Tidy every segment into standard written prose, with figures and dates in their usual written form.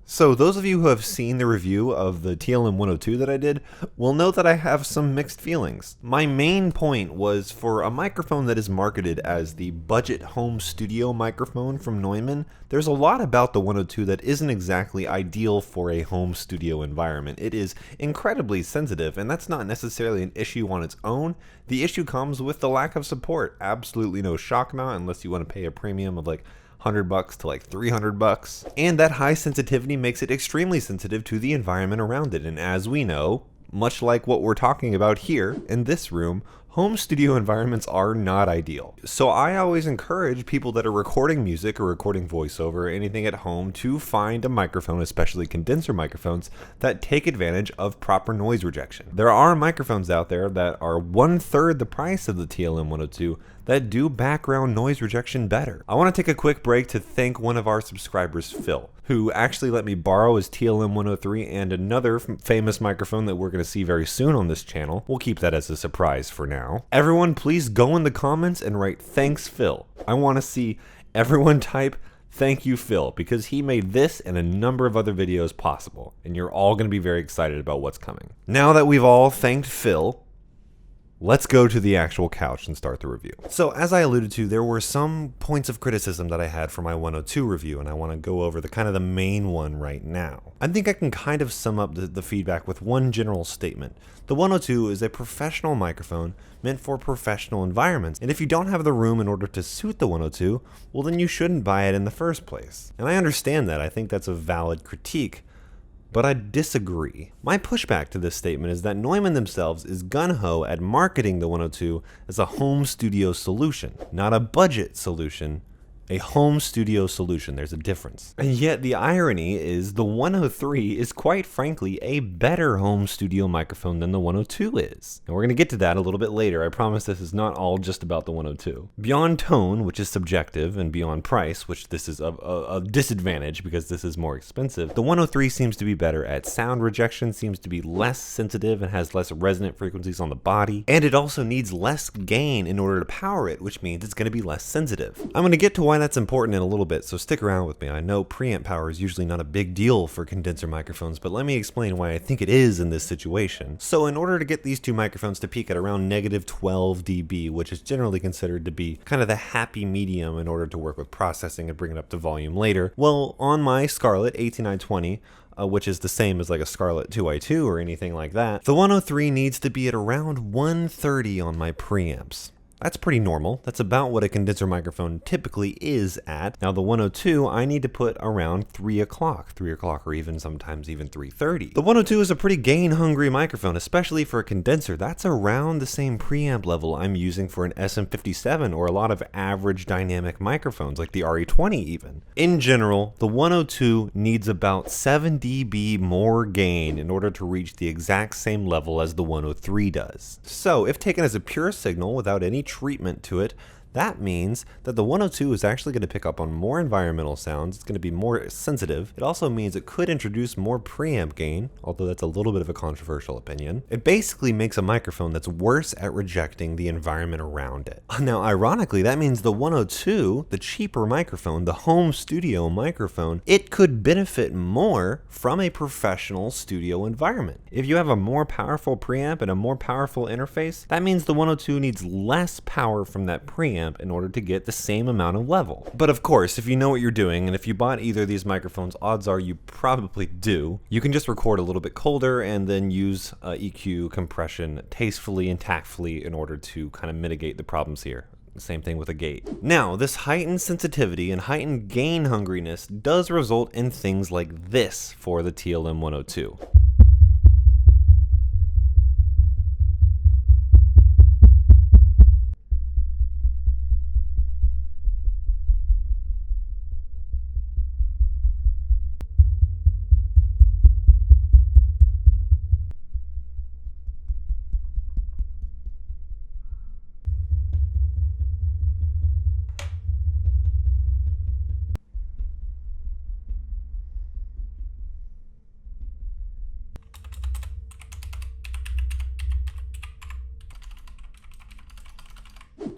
So those of you who have seen the review of the TLM 102 that I did will know that I have some mixed feelings. My main point was for a microphone that is marketed as the budget home studio microphone from Neumann, there's a lot about the 102 that isn't exactly ideal for a home studio environment. It is incredibly sensitive, and that's not necessarily an issue on its own. The issue comes with the lack of support. Absolutely no shock mount unless you want to pay a premium of like $100 to like $300, and that high sensitivity makes it extremely sensitive to the environment around it. And as we know, much like what we're talking about here in this room, home studio environments are not ideal. So I always encourage people that are recording music or recording voiceover or anything at home to find a microphone, especially condenser microphones, that take advantage of proper noise rejection. There are microphones out there that are 1/3 the price of the TLM 102 that do background noise rejection better. I want to take a quick break to thank one of our subscribers, Phil, who actually let me borrow his TLM 103 and another famous microphone that we're going to see very soon on this channel. We'll keep that as a surprise for now. Everyone, please go in the comments and write "Thanks, Phil." I want to see everyone type "Thank you, Phil," because he made this and a number of other videos possible, and you're all going to be very excited about what's coming. Now that we've all thanked Phil, let's go to the actual couch and start the review. So as I alluded to, there were some points of criticism that I had for my 102 review, and I want to go over the main one right now. I think I can kind of sum up the feedback with one general statement. The 102 is a professional microphone meant for professional environments, and if you don't have the room in order to suit the 102, well then you shouldn't buy it in the first place. And I understand that. I think that's a valid critique. But I disagree. My pushback to this statement is that Neumann themselves is gun-ho at marketing the 102 as a home studio solution, not a budget solution. A home studio solution, there's a difference. And yet the irony is the 103 is quite frankly a better home studio microphone than the 102 is. And we're going to get to that a little bit later. I promise this is not all just about the 102. Beyond tone, which is subjective, and beyond price, which this is a disadvantage because this is more expensive, the 103 seems to be better at sound rejection, seems to be less sensitive and has less resonant frequencies on the body, and it also needs less gain in order to power it, which means it's going to be less sensitive. I'm going to get to why that's important in a little bit, so stick around with me. I know preamp power is usually not a big deal for condenser microphones, but let me explain why I think it is in this situation. So in order to get these two microphones to peak at around -12 dB, which is generally considered to be kind of the happy medium in order to work with processing and bring it up to volume later, well, on my Scarlett 18920, which is the same as like a Scarlett 2i2 or anything like that, the 103 needs to be at around 130 on my preamps. That's pretty normal. That's about what a condenser microphone typically is at. Now the 102, I need to put around 3 o'clock or even sometimes even 3:30. The 102 is a pretty gain hungry microphone, especially for a condenser. That's around the same preamp level I'm using for an SM57 or a lot of average dynamic microphones like the RE20 even. In general, the 102 needs about 7 dB more gain in order to reach the exact same level as the 103 does. So if taken as a pure signal without any treatment to it, that means that the 102 is actually going to pick up on more environmental sounds. It's going to be more sensitive. It also means it could introduce more preamp gain, although that's a little bit of a controversial opinion. It basically makes a microphone that's worse at rejecting the environment around it. Now, ironically, that means the 102, the cheaper microphone, the home studio microphone, it could benefit more from a professional studio environment. If you have a more powerful preamp and a more powerful interface, that means the 102 needs less power from that preamp in order to get the same amount of level. But of course, if you know what you're doing, and if you bought either of these microphones, odds are you probably do, you can just record a little bit colder and then use EQ compression tastefully and tactfully in order to kind of mitigate the problems here. Same thing with a gate. Now, this heightened sensitivity and heightened gain hungriness does result in things like this for the TLM 102.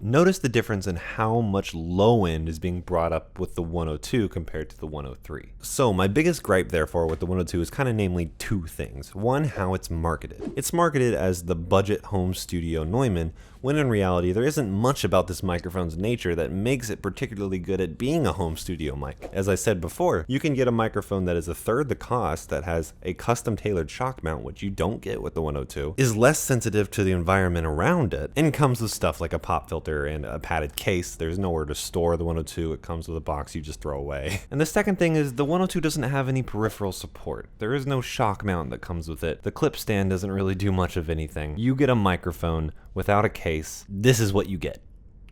Notice the difference in how much low end is being brought up with the 102 compared to the 103. So my biggest gripe therefore with the 102 is kind of namely two things. One, how it's marketed. It's marketed as the budget home studio Neumann, when in reality there isn't much about this microphone's nature that makes it particularly good at being a home studio mic. As I said before, you can get a microphone that is a third the cost, that has a custom tailored shock mount, which you don't get with the 102, is less sensitive to the environment around it, and comes with stuff like a pop filter and a padded case. There's nowhere to store the 102, it comes with a box you just throw away. And the second thing is the 102 doesn't have any peripheral support. There is no shock mount that comes with it. The clip stand doesn't really do much of anything. You get a microphone without a case. This is what you get,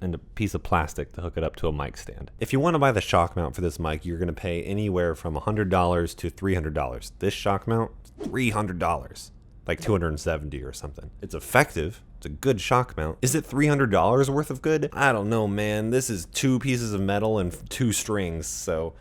and a piece of plastic to hook it up to a mic stand. If you want to buy the shock mount for this mic, you're going to pay anywhere from $100 to $300. This shock mount, $300, like $270 or something. It's effective. It's a good shock mount. Is it $300 worth of good? I don't know, man. This is 2 pieces of metal and 2 strings, so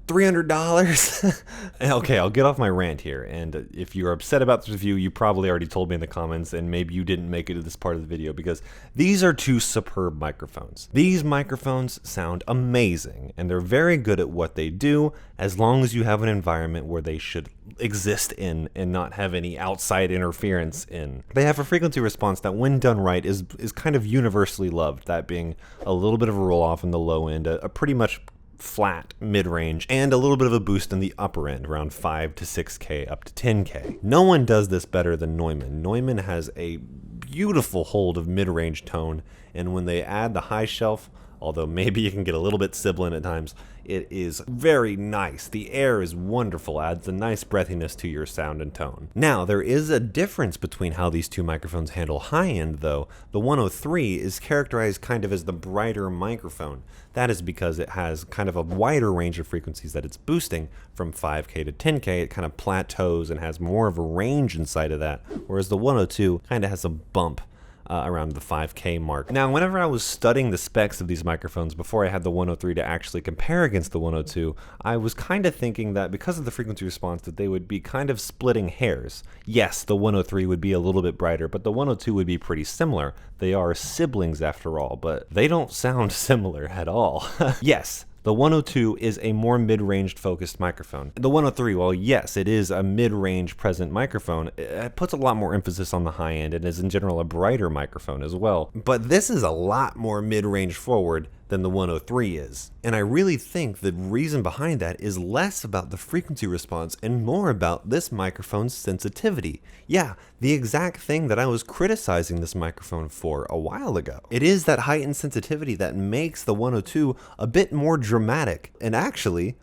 $300? Okay, I'll get off my rant here, and if you're upset about this review, you probably already told me in the comments, and maybe you didn't make it to this part of the video, because these are 2 superb microphones. These microphones sound amazing, and they're very good at what they do, as long as you have an environment where they should exist in and not have any outside interference in. They have a frequency response that, when done right, is kind of universally loved, that being a little bit of a roll-off in the low end, a pretty much flat mid-range, and a little bit of a boost in the upper end, around 5 to 6K up to 10K. No one does this better than Neumann. Neumann has a beautiful hold of mid-range tone, and when they add the high shelf, although maybe it can get a little bit sibilant at times, it is very nice. The air is wonderful, adds a nice breathiness to your sound and tone. Now, there is a difference between how these 2 microphones handle high end though. The 103 is characterized kind of as the brighter microphone. That is because it has kind of a wider range of frequencies that it's boosting. From 5K to 10K, it kind of plateaus and has more of a range inside of that, whereas the 102 kind of has a bump around the 5K mark. Now, whenever I was studying the specs of these microphones before I had the 103 to actually compare against the 102, I was kind of thinking that because of the frequency response that they would be kind of splitting hairs. Yes, the 103 would be a little bit brighter, but the 102 would be pretty similar. They are siblings after all, but they don't sound similar at all. Yes, the 102 is a more mid-range focused microphone. The 103, well, yes, it is a mid-range present microphone. It puts a lot more emphasis on the high end and is in general a brighter microphone as well. But this is a lot more mid-range forward than the 103 is. And I really think the reason behind that is less about the frequency response and more about this microphone's sensitivity. Yeah, the exact thing that I was criticizing this microphone for a while ago. It is that heightened sensitivity that makes the 102 a bit more dramatic. And actually,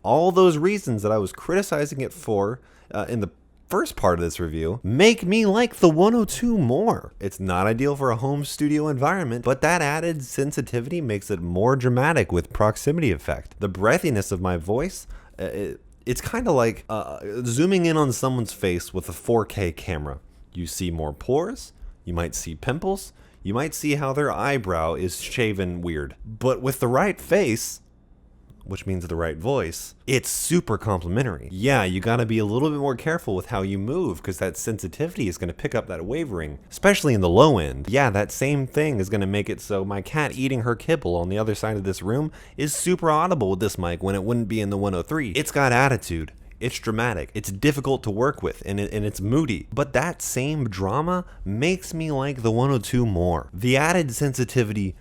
all those reasons that I was criticizing it for in the first part of this review make me like the 102 more. It's not ideal for a home studio environment, but that added sensitivity makes it more dramatic with proximity effect. The breathiness of my voice, it's kind of like zooming in on someone's face with a 4K camera. You see more pores, you might see pimples, you might see how their eyebrow is shaven weird. But with the right face, which means the right voice, it's super complimentary. Yeah, you gotta be a little bit more careful with how you move, because that sensitivity is gonna pick up that wavering, especially in the low end. Yeah, that same thing is gonna make it so my cat eating her kibble on the other side of this room is super audible with this mic when it wouldn't be in the 103. It's got attitude. It's dramatic, it's difficult to work with, and it's moody. But that same drama makes me like the 102 more. The added sensitivity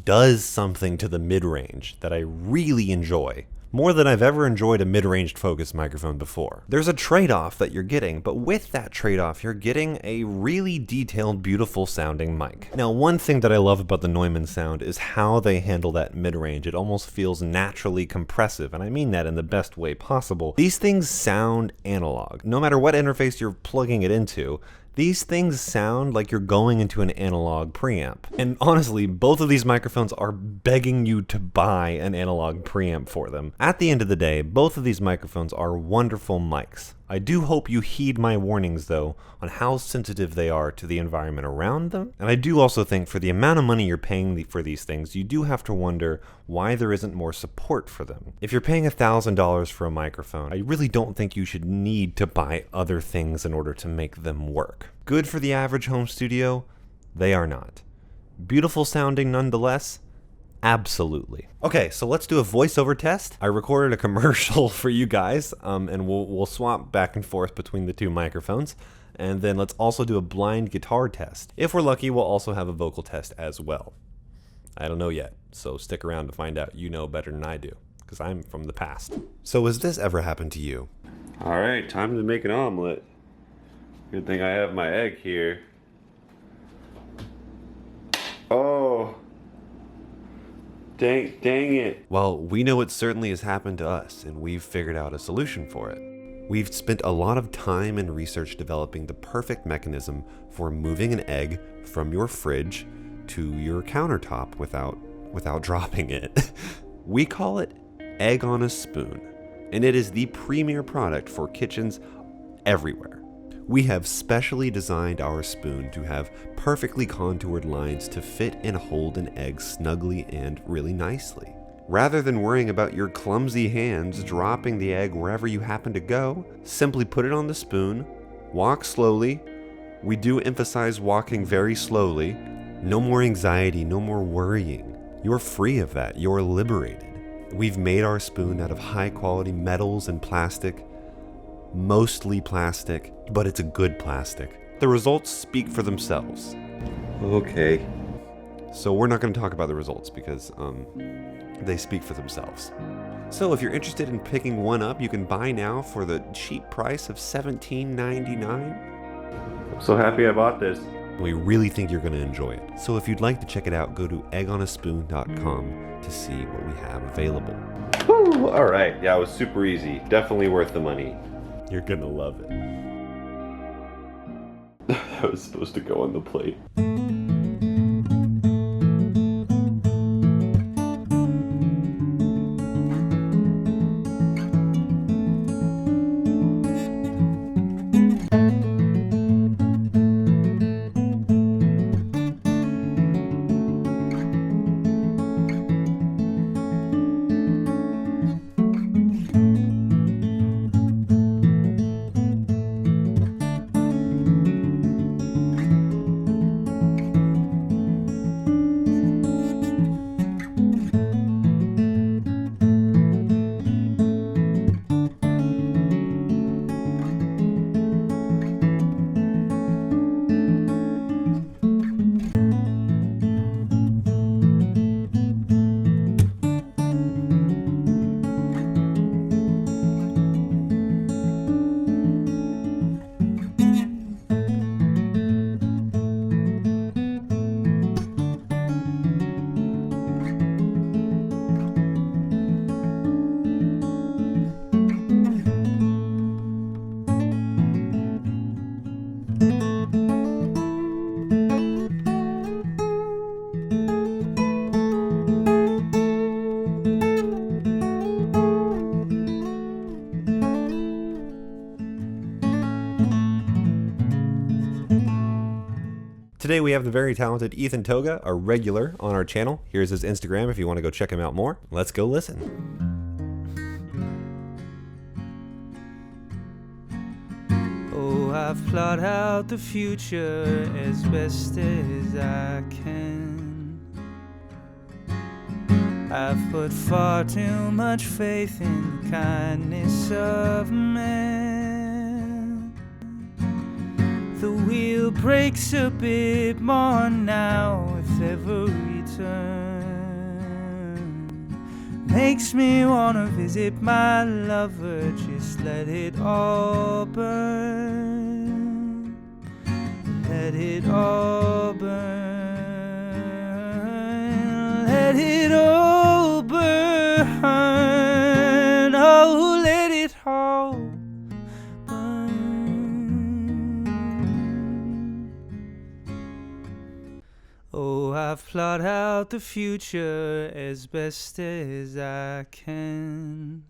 does something to the mid-range that I really enjoy. More than I've ever enjoyed a mid-range focused microphone before. There's a trade-off that you're getting, but with that trade-off, you're getting a really detailed, beautiful sounding mic. Now, one thing that I love about the Neumann sound is how they handle that mid-range. It almost feels naturally compressive, and I mean that in the best way possible. These things sound analog. No matter what interface you're plugging it into, these things sound like you're going into an analog preamp. And honestly, both of these microphones are begging you to buy an analog preamp for them. At the end of the day, both of these microphones are wonderful mics. I do hope you heed my warnings though on how sensitive they are to the environment around them. And I do also think for the amount of money you're paying for these things, you do have to wonder why there isn't more support for them. If you're paying $1,000 for a microphone, I really don't think you should need to buy other things in order to make them work. Good for the average home studio? They are not. Beautiful sounding nonetheless? Absolutely. Okay, so let's do a voiceover test. I recorded a commercial for you guys, and we'll swap back and forth between the two microphones. And then let's also do a blind guitar test. If we're lucky, we'll also have a vocal test as well. I don't know yet, so stick around to find out. You know better than I do, because I'm from the past. So has this ever happened to you? All right, time to make an omelet. Good thing I have my egg here. Oh. Dang it. Well, we know it certainly has happened to us, and we've figured out a solution for it. We've spent a lot of time and research developing the perfect mechanism for moving an egg from your fridge to your countertop without dropping it. We call it Egg on a Spoon, and it is the premier product for kitchens everywhere. We have specially designed our spoon to have perfectly contoured lines to fit and hold an egg snugly and really nicely. Rather than worrying about your clumsy hands dropping the egg wherever you happen to go, simply put it on the spoon, walk slowly. We do emphasize walking very slowly. No more anxiety, no more worrying. You're free of that. You're liberated. We've made our spoon out of high quality metals and plastic. Mostly plastic, but it's a good plastic. The results speak for themselves. Okay. So we're not going to talk about the results because they speak for themselves. So if you're interested in picking one up, you can buy now for the cheap price of $17.99. I'm so happy I bought this. We really think you're going to enjoy it. So if you'd like to check it out, go to eggonaspoon.com to see what we have available. Woo! All right. Yeah, it was super easy. Definitely worth the money. You're going to love it. That was supposed to go on the plate. Today we have the very talented Ethan Toga, a regular on our channel. Here's his Instagram if you want to go check him out more. Let's go listen. Oh, I've plotted out the future as best as I can. I've put far too much faith in the kindness of man. The wheel breaks a bit more now with every turn. Makes me wanna visit my lover, just let it all burn. Let it all burn. Let it all burn. Oh, let it all burn. Oh, I've plotted out the future as best as I can.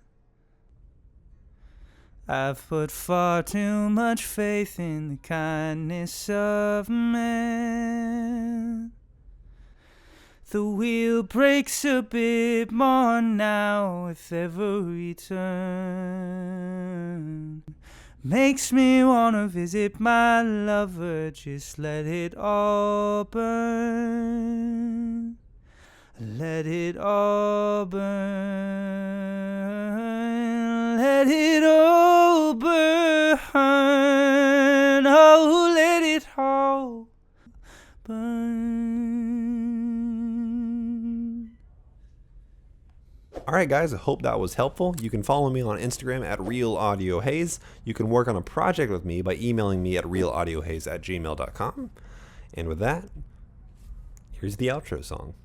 I've put far too much faith in the kindness of man. The wheel breaks a bit more now with every turn. makes me wanna visit my lover. Just let it all burn. Let it all burn. Let it all burn. Oh, let it all burn. Alright guys, I hope that was helpful. You can follow me on Instagram at RealAudioHaze. You can work on a project with me by emailing me at realaudiohaze@gmail.com. And with that, here's the outro song.